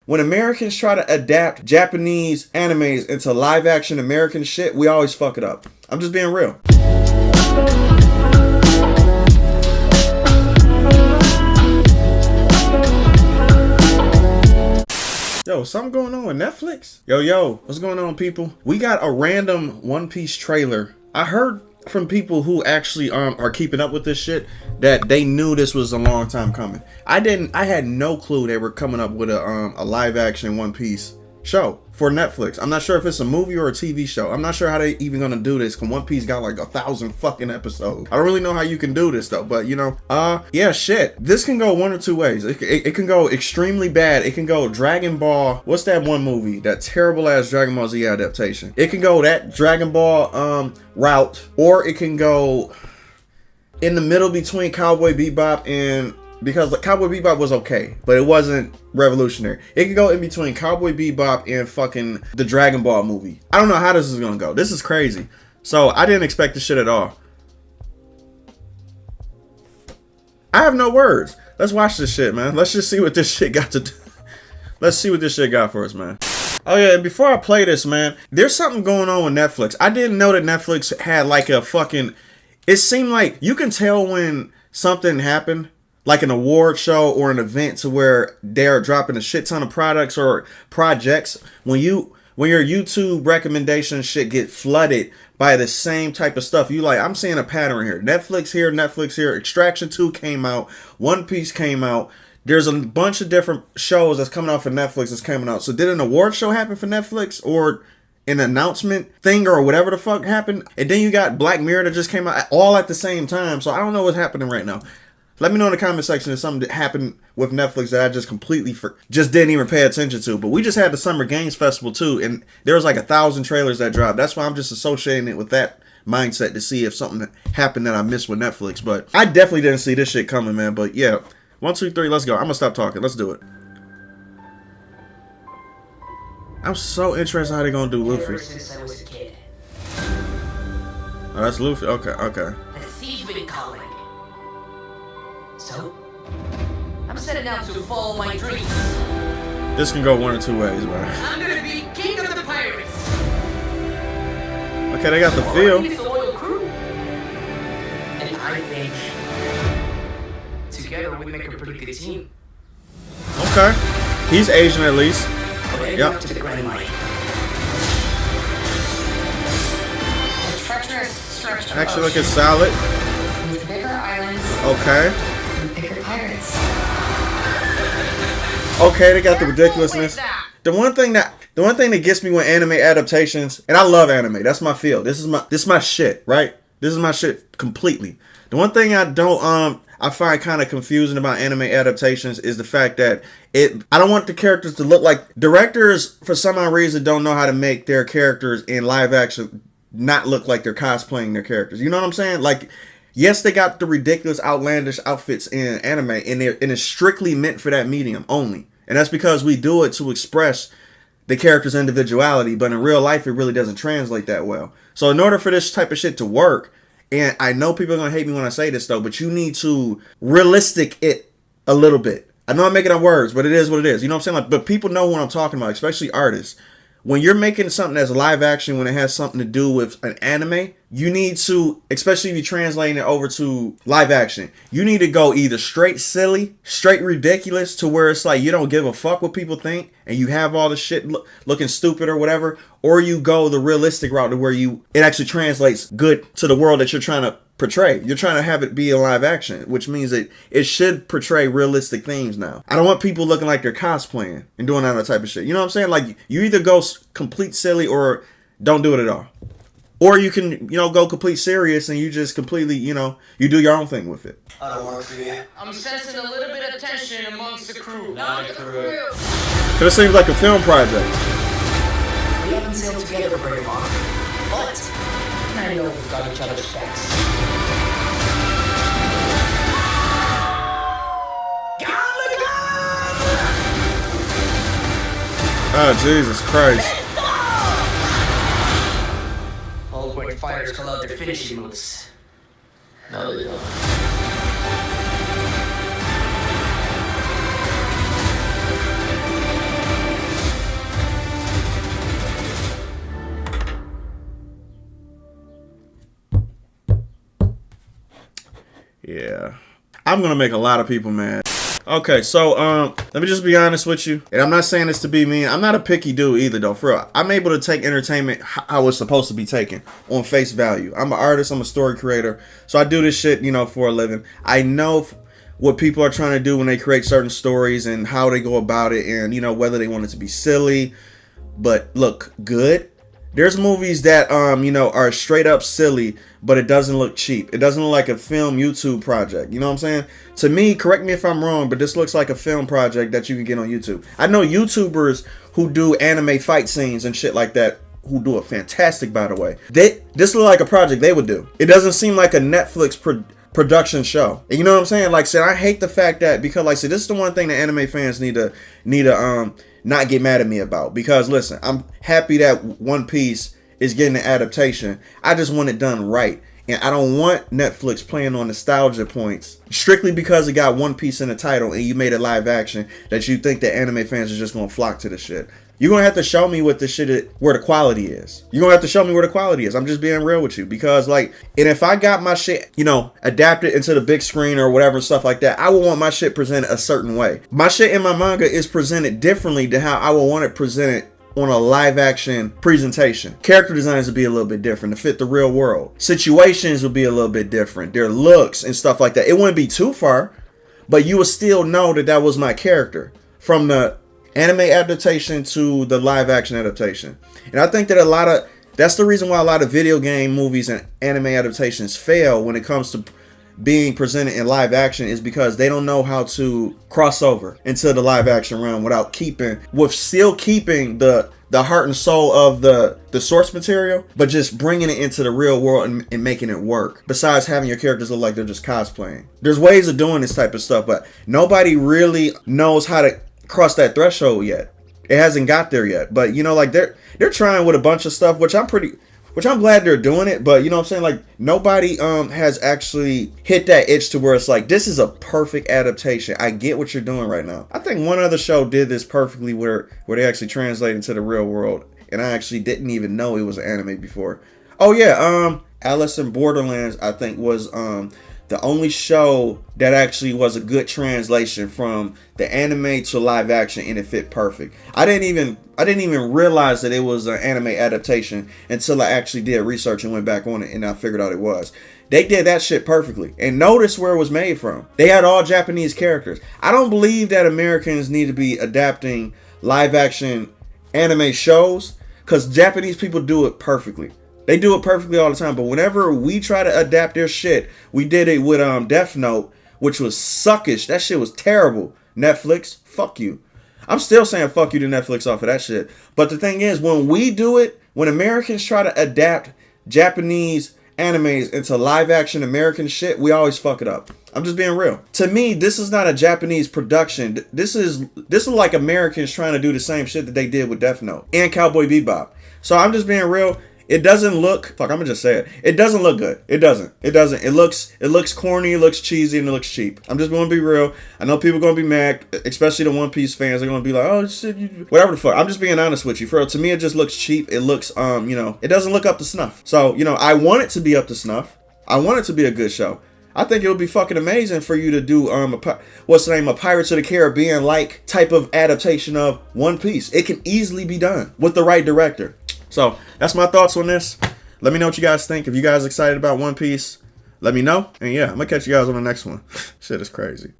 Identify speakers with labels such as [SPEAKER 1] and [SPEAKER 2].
[SPEAKER 1] when Americans try to adapt Japanese animes into live action American shit, we always fuck it up. I'm just being real. Yo, something going on with Netflix? Yo, what's going on, people? We got a random One Piece trailer. I heard from people who actually are keeping up with this shit that they knew this was a long time coming. I had no clue they were coming up with a live action One Piece show for Netflix. I'm not sure if it's a movie or a TV show. I'm not sure how they even gonna do this, because One Piece got like 1,000 fucking episodes. I don't really know how you can do this though, but you know, yeah, shit. This can go one or two ways. It can go extremely bad. It can go Dragon Ball. What's that one movie? That terrible ass Dragon Ball Z adaptation. It can go that Dragon Ball route, or it can go in the middle between Cowboy Bebop and, because Cowboy Bebop was okay, but it wasn't revolutionary. It could go in between Cowboy Bebop and fucking the Dragon Ball movie. I don't know how this is gonna go. This is crazy. So I didn't expect this shit at all. I have no words. Let's watch this shit, man. Let's just see what this shit got to do. Let's see what this shit got for us, man. Oh yeah, and before I play this, man, there's something going on with Netflix. I didn't know that Netflix had like a fucking, it seemed like you can tell when something happened, like an award show or an event, to where they're dropping a shit ton of products or projects. When your YouTube recommendation shit get flooded by the same type of stuff, you like, I'm seeing a pattern here. Netflix here. Extraction 2 came out. One Piece came out. There's a bunch of different shows that's coming out for Netflix that's coming out. So did an award show happen for Netflix, or an announcement thing, or whatever the fuck happened? And then you got Black Mirror that just came out all at the same time. So I don't know what's happening right now. Let me know in the comment section if something that happened with Netflix that I just completely just didn't even pay attention to. But we just had the Summer Games Festival too, and there was like 1,000 trailers that dropped. That's why I'm just associating it with that mindset to see if something happened that I missed with Netflix. But I definitely didn't see this shit coming, man. But yeah, 1, 2, 3, let's go. I'm gonna stop talking. Let's do it. I'm so interested how they're gonna do Luffy.
[SPEAKER 2] Ever since I was a kid.
[SPEAKER 1] Oh, that's Luffy. Okay.
[SPEAKER 2] The sea's been calling. So, I'm setting out to follow my dreams.
[SPEAKER 1] This can go one or two ways, man.
[SPEAKER 2] I'm gonna be king of the pirates.
[SPEAKER 1] Okay, they got the feel.
[SPEAKER 2] It's a loyal crew. And I think together we make a pretty good team.
[SPEAKER 1] Okay, he's Asian at least.
[SPEAKER 2] Yep. To the grand line. A treacherous stretch of
[SPEAKER 1] Actually looking solid.
[SPEAKER 2] with bigger islands.
[SPEAKER 1] Okay.
[SPEAKER 2] And bigger pirates.
[SPEAKER 1] Okay, they got the ridiculousness. The one thing that gets me with anime adaptations, and I love anime. That's my field. This is my shit, right? This is my shit completely. The one thing I find kind of confusing about anime adaptations is the fact that I don't want the characters to look like, directors for some odd reason don't know how to make their characters in live action not look like they're cosplaying their characters. You know what I'm saying? Like, yes, they got the ridiculous, outlandish outfits in anime, and it's strictly meant for that medium only. And that's because we do it to express the character's individuality, but in real life, it really doesn't translate that well. So in order for this type of shit to work, and I know people are going to hate me when I say this though, but you need to realistic it a little bit. I know I'm making up words, but it is what it is. You know what I'm saying? Like, but people know what I'm talking about, especially artists. When you're making something that's live action, when it has something to do with an anime, you need to, especially if you're translating it over to live action, you need to go either straight silly, straight ridiculous, to where it's like you don't give a fuck what people think and you have all the shit looking stupid or whatever, or you go the realistic route to where it actually translates good to the world that you're trying to portray. You're trying to have it be a live action, which means that it should portray realistic themes now. I don't want people looking like they're cosplaying and doing that type of shit. You know what I'm saying? Like, you either go complete silly or don't do it at all. Or you can, go complete serious and you just completely, you do your own thing with it.
[SPEAKER 3] I don't work for you.
[SPEAKER 2] I'm sensing a little bit of tension amongst the crew.
[SPEAKER 3] Not the crew.
[SPEAKER 1] But it seems like a film project.
[SPEAKER 2] We haven't sailed together for very long, but I know we've got each other's backs.
[SPEAKER 1] Oh, Jesus Christ.
[SPEAKER 2] All great fighters call out their finishing moves.
[SPEAKER 3] No, they don't.
[SPEAKER 1] Yeah. I'm gonna make a lot of people mad. Okay, so let me just be honest with you, and I'm not saying this to be mean. I'm not a picky dude either, though. For real, I'm able to take entertainment how it's supposed to be taken on face value. I'm an artist. I'm a story creator, so I do this shit, you know, for a living. I know what people are trying to do when they create certain stories and how they go about it, and you know whether they want it to be silly, but look good. There's movies that you know, are straight up silly, but it doesn't look cheap. It doesn't look like a film YouTube project. You know what I'm saying? To me, correct me if I'm wrong, but this looks like a film project that you can get on YouTube. I know YouTubers who do anime fight scenes and shit like that, who do it fantastic, by the way. This look like a project they would do. It doesn't seem like a Netflix production show. You know what I'm saying? Like I said, I hate the fact that, because like I said, this is the one thing that anime fans need to not get mad at me about. Because listen, I'm happy that One Piece is getting an adaptation. I just want it done right. And I don't want Netflix playing on nostalgia points strictly because it got One Piece in the title and you made it live action that you think that anime fans are just gonna flock to the shit. You're gonna have to show me what the shit where the quality is. You're gonna have to show me where the quality is. I'm just being real with you. Because like, and if I got my shit, you know, adapted into the big screen or whatever, stuff like that, I would want my shit presented a certain way. My shit in my manga is presented differently than how I would want it presented on a live action presentation. Character designs would be a little bit different to fit the real world. Situations would be a little bit different. Their looks and stuff like that. It wouldn't be too far, but you would still know that that was my character from the anime adaptation to the live action adaptation. And I think that that's the reason why a lot of video game movies and anime adaptations fail when it comes to being presented in live action, is because they don't know how to cross over into the live action realm without still keeping the heart and soul of the source material, but just bringing it into the real world and making it work. Besides having your characters look like they're just cosplaying. There's ways of doing this type of stuff, but nobody really knows how to cross that threshold yet. It hasn't got there yet. But you know, like they're trying with a bunch of stuff, which I'm glad they're doing it, but you know what I'm saying? Like nobody has actually hit that itch to where it's like, this is a perfect adaptation. I get what you're doing right now. I think one other show did this perfectly where they actually translate into the real world, and I actually didn't even know it was an anime before. Oh yeah, Alice in Borderlands, I think, was the only show that actually was a good translation from the anime to live action, and it fit perfect. I didn't even realize that it was an anime adaptation until I actually did research and went back on it, and I figured out it was. They did that shit perfectly. And notice where it was made from. They had all Japanese characters. I don't believe that Americans need to be adapting live action anime shows, because Japanese people do it perfectly. They do it perfectly all the time. But whenever we try to adapt their shit, we did it with Death Note, which was suckish. That shit was terrible. Netflix, fuck you. I'm still saying fuck you to Netflix off of that shit. But the thing is, when we do it, when Americans try to adapt Japanese animes into live action American shit, we always fuck it up. I'm just being real. To me, this is not a Japanese production. This is like Americans trying to do the same shit that they did with Death Note and Cowboy Bebop. So I'm just being real. It doesn't look, fuck, I'm gonna just say it. It doesn't look good. It doesn't. It looks corny, it looks cheesy, and it looks cheap. I'm just gonna be real. I know people are gonna be mad, especially the One Piece fans. They're gonna be like, oh shit, whatever the fuck. I'm just being honest with you. For real, to me, it just looks cheap. It looks, you know, it doesn't look up to snuff. So, you know, I want it to be up to snuff. I want it to be a good show. I think it would be fucking amazing for you to do, a Pirates of the Caribbean like type of adaptation of One Piece. It can easily be done with the right director. So that's my thoughts on this. Let me know what you guys think. If you guys are excited about One Piece, let me know. And yeah, I'm gonna catch you guys on the next one. Shit is crazy.